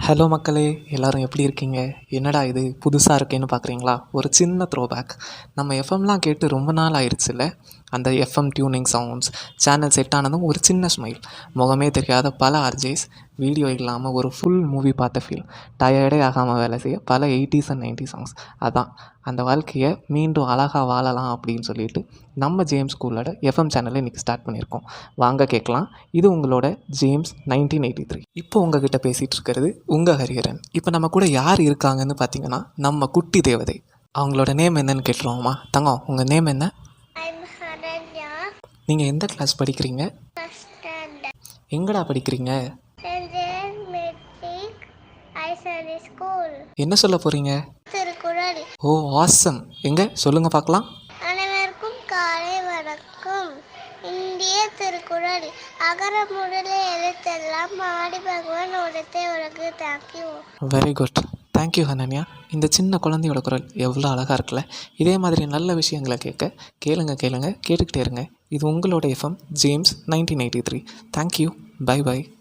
Hello மக்களே, எல்லாரும் எப்படி இருக்கீங்க? என்னடா இது புதுசாக இருக்கேன்னு பார்க்குறீங்களா? ஒரு சின்ன த்ரோபேக். நம்ம எஃப்எம்லாம் கேட்டு ரொம்ப நாள் ஆயிடுச்சுல்ல. அந்த FM tuning sounds, channel set ஆனதும் ஒரு சின்ன ஸ்மைல். முகமே தெரியாத பல ஆர்ஜேஸ், வீடியோ இல்லாமல் ஒரு ஃபுல் மூவி பார்த்த ஃபீல். டயர்டே ஆகாமல் வேலை செய்ய பல 80s அண்ட் 90s சாங்ஸ். அதான் அந்த வாழ்க்கையை மீண்டும் அழகாக வாழலாம் அப்படின்னு சொல்லிட்டு நம்ம ஜேம்ஸ் ஸ்கூலோட எஃப்எம் சேனலை இன்றைக்கி ஸ்டார்ட் பண்ணியிருக்கோம். வாங்க கேட்கலாம். இது உங்களோட ஜேம்ஸ் 1983. இப்போ உங்ககிட்ட பேசிகிட்டு இருக்கிறது உங்கள் ஹரிஹரன். இப்போ நம்ம கூட யார் இருக்காங்கன்னு பார்த்தீங்கன்னா, நம்ம குட்டி தேவதை. அவங்களோட நேம் என்னன்னு கேட்டுருவோமா? தங்கம், உங்கள் நேம் என்ன? நீங்கள் எந்த கிளாஸ் படிக்கிறீங்க? எங்கடா படிக்கிறீங்க? என்ன சொல்ல போகிறீங்க? திருக்குறள். ஓ ஆசம். எங்க சொல்லுங்க பார்க்கலாம். அனைவருக்கும் காலை வணக்கம். இந்திய திருக்குறள். அகர முதல எழுத்தெல்லாம் ஆடி பகவான் உடத்தை உலகு தாக்கி. Very good. தேங்க்யூ ஹனன்யா. இந்த சின்ன குழந்தையோட குரல் எவ்வளோ அழகாக இருக்குல்ல. இதே மாதிரி நல்ல விஷயங்களை கேளுங்க கேட்டுக்கிட்டே இருங்க. இது உங்களோட FM James 1983. Thank you. Bye by.